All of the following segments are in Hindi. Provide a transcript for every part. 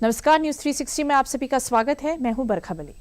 नमस्कार, न्यूज 360 में आप सभी का स्वागत है। मैं हूं बरखा बली।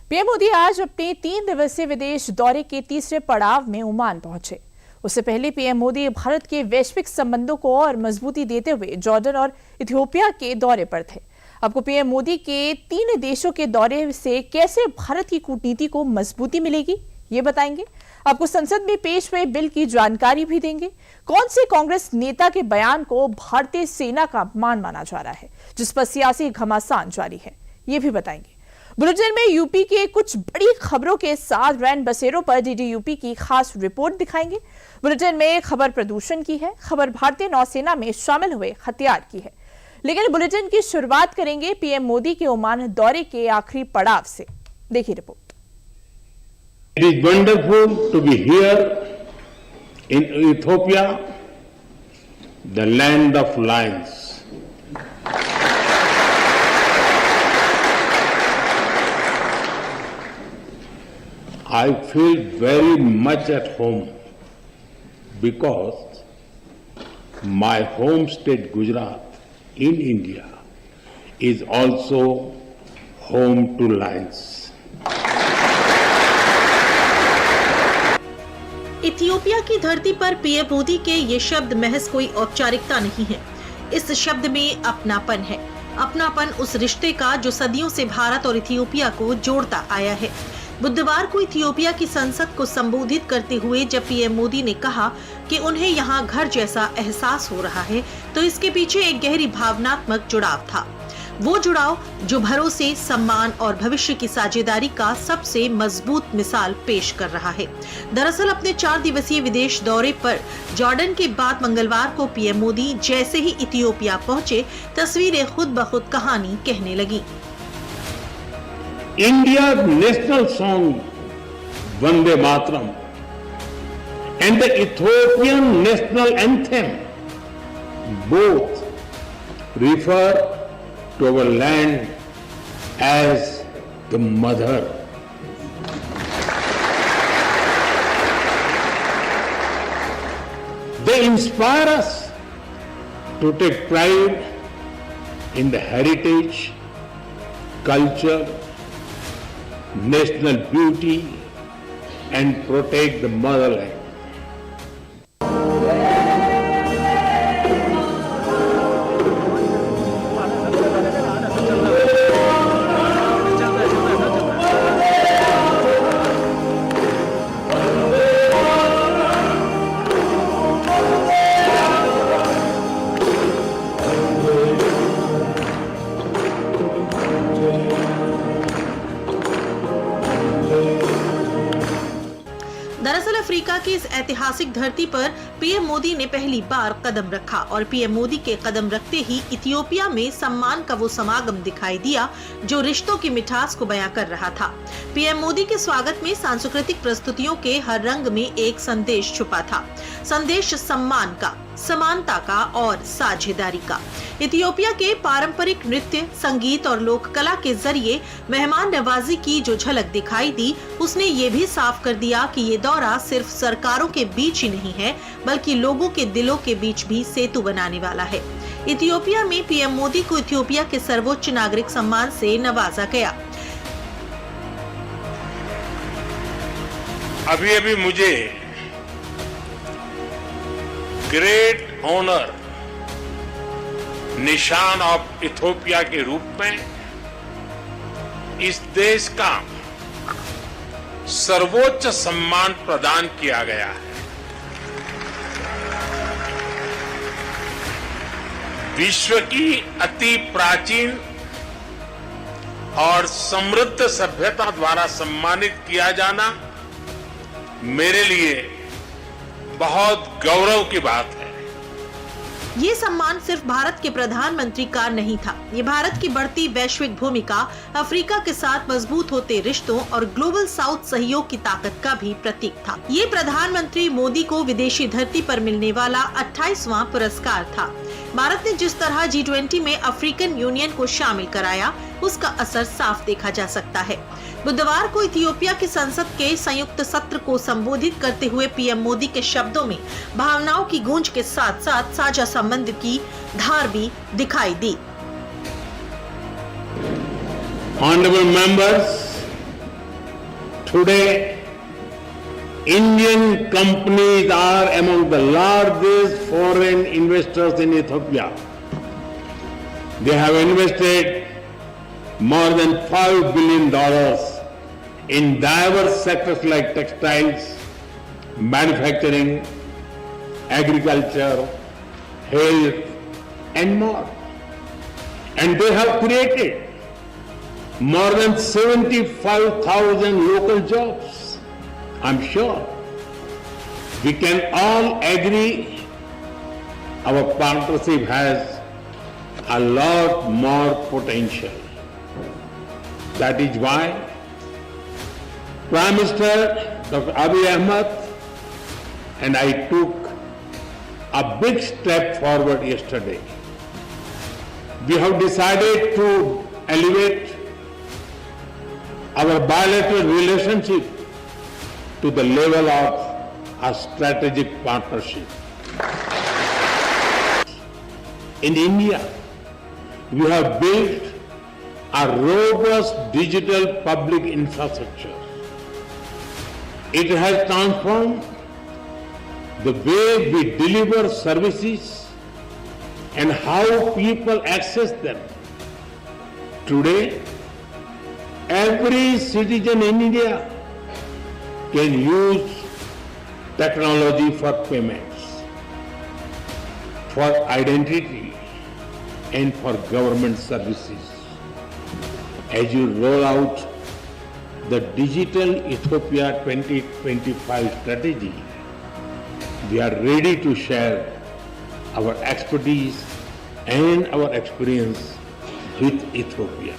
पीएम मोदी आज अपने 3 दिवसीय विदेश दौरे के तीसरे पड़ाव में ओमान पहुंचे। उससे पहले पीएम मोदी भारत के वैश्विक संबंधों को और मजबूती देते हुए जॉर्डन और इथियोपिया के दौरे पर थे। आपको पीएम मोदी के 3 देशों के दौरे से कैसे भारत की कूटनीति को मजबूती मिलेगी, ये बताएंगे। आपको संसद में पेश हुए बिल की जानकारी भी देंगे। कौन से कांग्रेस नेता के बयान को भारतीय सेना का अपमान माना जा रहा है, जिस पर सियासी घमासान जारी है, ये भी बताएंगे। बुलेटिन में यूपी के कुछ बड़ी खबरों के साथ रैन बसेरों पर डीडी यूपी की खास रिपोर्ट दिखाएंगे। बुलेटिन में खबर प्रदूषण की है, खबर भारतीय नौसेना में शामिल हुए हथियार की है। लेकिन बुलेटिन की शुरुआत करेंगे पीएम मोदी के ओमान दौरे के आखिरी पड़ाव से। देखिए report. It is wonderful to be here in Ethiopia, the land of lions. I feel very much at home because my home state Gujarat in India is also home to lions. Ethiopia की धरती पर पीएम मोदी के ये शब्द महज कोई औपचारिकता नहीं है। इस शब्द में अपनापन है। अपनापन उस रिश्ते का जो सदियों से भारत और इथियोपिया को जोड़ता आया है। बुधवार को इथियोपिया की संसद को संबोधित करते हुए जब पीएम मोदी ने कहा कि उन्हें यहाँ घर जैसा एहसास हो रहा है, तो इसके पीछे एक गहरी भावनात्मक जुड़ाव था। वो जुड़ाव जो भरोसे, सम्मान और भविष्य की साझेदारी का सबसे मजबूत मिसाल पेश कर रहा है। दरअसल अपने 4 दिवसीय विदेश दौरे पर जॉर्डन के बाद मंगलवार को पीएम मोदी जैसे ही इथियोपिया पहुंचे, तस्वीरें खुद ब खुद कहानी कहने लगी। India's national song Vande Mataram and the Ethiopian national anthem both refer to our land as the mother. They inspire us to take pride in the heritage, culture, national beauty and protect the motherland. दरअसल अफ्रीका की इस ऐतिहासिक धरती पर पीएम मोदी ने पहली बार कदम रखा और पीएम मोदी के कदम रखते ही इथियोपिया में सम्मान का वो समागम दिखाई दिया जो रिश्तों की मिठास को बयां कर रहा था। पीएम मोदी के स्वागत में सांस्कृतिक प्रस्तुतियों के हर रंग में एक संदेश छुपा था। संदेश सम्मान का, समानता का और साझेदारी का। इथियोपिया के पारंपरिक नृत्य, संगीत और लोक कला के जरिए मेहमान नवाजी की जो झलक दिखाई दी, उसने ये भी साफ कर दिया कि ये दौरा सिर्फ सरकारों के बीच ही नहीं है, बल्कि लोगों के दिलों के बीच भी सेतु बनाने वाला है। इथियोपिया में पीएम मोदी को इथियोपिया के सर्वोच्च नागरिक सम्मान से नवाजा गया। अभी मुझे ग्रेट ऑनर निशान ऑफ इथियोपिया के रूप में इस देश का सर्वोच्च सम्मान प्रदान किया गया है। विश्व की अति प्राचीन और समृद्ध सभ्यता द्वारा सम्मानित किया जाना मेरे लिए बहुत गौरव की बात है। ये सम्मान सिर्फ भारत के प्रधानमंत्री का नहीं था, ये भारत की बढ़ती वैश्विक भूमिका, अफ्रीका के साथ मजबूत होते रिश्तों और ग्लोबल साउथ सहयोग की ताकत का भी प्रतीक था। ये प्रधानमंत्री मोदी को विदेशी धरती पर मिलने वाला 28वां पुरस्कार था। भारत ने जिस तरह G20 में अफ्रीकन यूनियन को शामिल कराया, उसका असर साफ देखा जा सकता है। बुधवार को इथियोपिया की संसद के संयुक्त सत्र को संबोधित करते हुए पीएम मोदी के शब्दों में भावनाओं की गूंज के साथ साथ साझा संबंध की धार भी दिखाई दी। Honorable members, today Indian companies are among the largest foreign investors in Ethiopia. They have invested more than $5 billion in diverse sectors like textiles, manufacturing, agriculture, health, and more. And they have created more than 75,000 local jobs. I'm sure we can all agree our partnership has a lot more potential. That is why Prime Minister Dr. Abiy Ahmed and I took a big step forward yesterday. We have decided to elevate our bilateral relationship to the level of a strategic partnership. In India, we have built a robust digital public infrastructure. It has transformed the way we deliver services and how people access them. Today, every citizen in India can use technology for payments, for identity, and for government services. As you roll out the Digital Ethiopia 2025 strategy, we are ready to share our expertise and our experience with Ethiopia.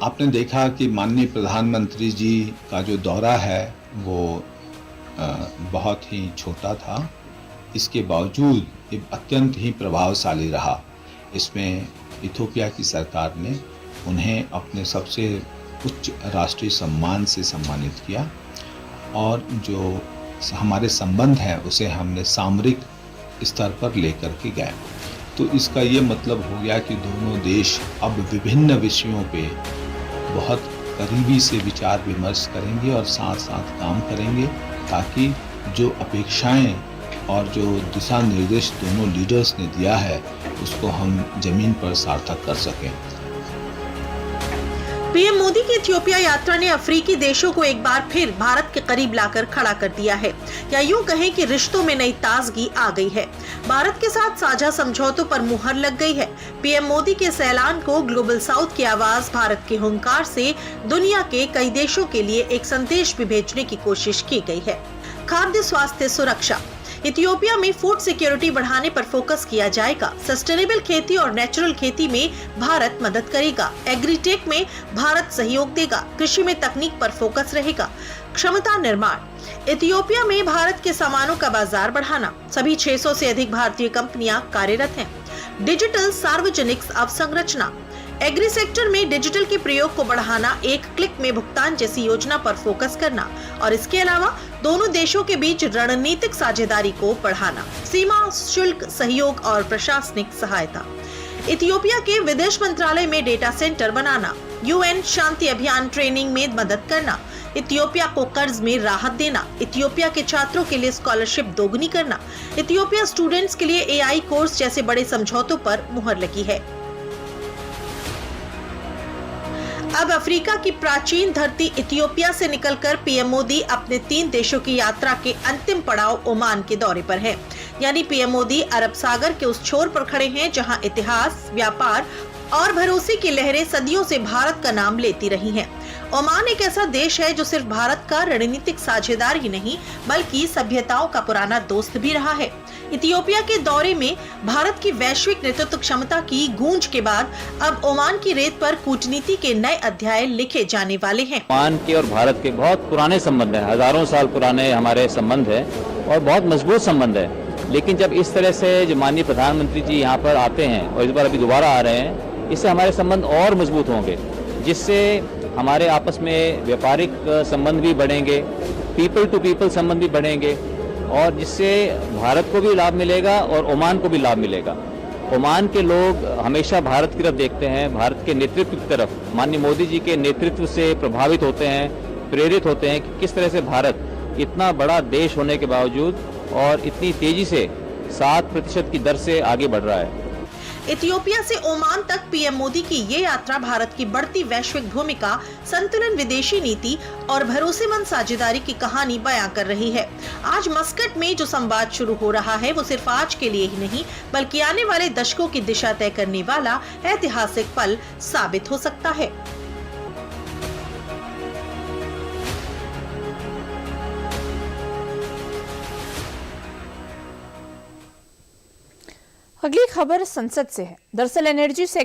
आपने देखा कि माननीय प्रधानमंत्री जी का जो दौरा है वो बहुत ही छोटा था, इसके बावजूद ये अत्यंत ही प्रभावशाली रहा। इसमें इथियोपिया की सरकार ने उन्हें अपने सबसे उच्च राष्ट्रीय सम्मान से सम्मानित किया और जो हमारे संबंध है उसे हमने सामरिक स्तर पर लेकर के गए। तो इसका ये मतलब हो गया कि दोनों देश अब विभिन्न विषयों पे बहुत करीबी से विचार विमर्श करेंगे और साथ साथ काम करेंगे ताकि जो अपेक्षाएं और जो दिशा निर्देश दोनों लीडर्स ने दिया है उसको हम जमीन पर सार्थक कर सकें। पीएम मोदी की इथियोपिया यात्रा ने अफ्रीकी देशों को एक बार फिर भारत के करीब लाकर खड़ा कर दिया है, या यूं कहें कि रिश्तों में नई ताजगी आ गई है। भारत के साथ साझा समझौतों पर मुहर लग गई है। पीएम मोदी के इस ऐलान को ग्लोबल साउथ की आवाज भारत के हुंकार से दुनिया के कई देशों के लिए एक संदेश भी भेजने की कोशिश की गई है। खाद्य स्वास्थ्य सुरक्षा, इथियोपिया में फूड सिक्योरिटी बढ़ाने पर फोकस किया जाएगा। सस्टेनेबल खेती और नेचुरल खेती में भारत मदद करेगा। एग्रीटेक में भारत सहयोग देगा। कृषि में तकनीक पर फोकस रहेगा। क्षमता निर्माण, इथियोपिया में भारत के सामानों का बाजार बढ़ाना। सभी 600 से अधिक भारतीय कंपनियां कार्यरत हैं। डिजिटल सार्वजनिक अवसंरचना, एग्री सेक्टर में डिजिटल के प्रयोग को बढ़ाना, एक क्लिक में भुगतान जैसी योजना पर फोकस करना और इसके अलावा दोनों देशों के बीच रणनीतिक साझेदारी को बढ़ाना। सीमा शुल्क सहयोग और प्रशासनिक सहायता, इथियोपिया के विदेश मंत्रालय में डेटा सेंटर बनाना। यूएन शांति अभियान ट्रेनिंग में मदद करना। इथियोपिया को कर्ज में राहत देना। इथियोपिया के छात्रों के लिए स्कॉलरशिप दोगुनी करना। इथियोपिया स्टूडेंट्स के लिए एआई कोर्स जैसे बड़े समझौतों पर मुहर लगी है। अब अफ्रीका की प्राचीन धरती इथियोपिया से निकलकर पीएम मोदी अपने 3 देशों की यात्रा के अंतिम पड़ाव ओमान के दौरे पर हैं। यानी पीएम मोदी अरब सागर के उस छोर पर खड़े हैं जहां इतिहास, व्यापार और भरोसे की लहरें सदियों से भारत का नाम लेती रही हैं। ओमान एक ऐसा देश है जो सिर्फ भारत का रणनीतिक साझेदार ही नहीं बल्कि सभ्यताओं का पुराना दोस्त भी रहा है। इथियोपिया के दौरे में भारत की वैश्विक नेतृत्व क्षमता की गूंज के बाद अब ओमान की रेत पर कूटनीति के नए अध्याय लिखे जाने वाले हैं। ओमान के और भारत के बहुत पुराने संबंध हैं, हजारों साल पुराने हमारे संबंध हैं और बहुत मजबूत संबंध है। लेकिन जब इस तरह से जो माननीय प्रधानमंत्री जी यहाँ पर आते हैं और इस बार अभी दोबारा आ रहे हैं, इससे हमारे संबंध और मजबूत होंगे, जिससे हमारे आपस में व्यापारिक संबंध भी बढ़ेंगे, पीपल टू पीपल संबंध भी बढ़ेंगे और जिससे भारत को भी लाभ मिलेगा और ओमान को भी लाभ मिलेगा। ओमान के लोग हमेशा भारत की तरफ देखते हैं, भारत के नेतृत्व की तरफ, माननीय मोदी जी के नेतृत्व से प्रभावित होते हैं, प्रेरित होते हैं कि किस तरह से भारत इतना बड़ा देश होने के बावजूद और इतनी तेजी से 7% की दर से आगे बढ़ रहा है। इथियोपिया से ओमान तक पीएम मोदी की ये यात्रा भारत की बढ़ती वैश्विक भूमिका, संतुलन विदेशी नीति और भरोसेमंद साझेदारी की कहानी बयां कर रही है। आज मस्कट में जो संवाद शुरू हो रहा है वो सिर्फ आज के लिए ही नहीं बल्कि आने वाले दशकों की दिशा तय करने वाला ऐतिहासिक पल साबित हो सकता है। अगली खबर संसद से है। दरअसल एनर्जी सेक्टर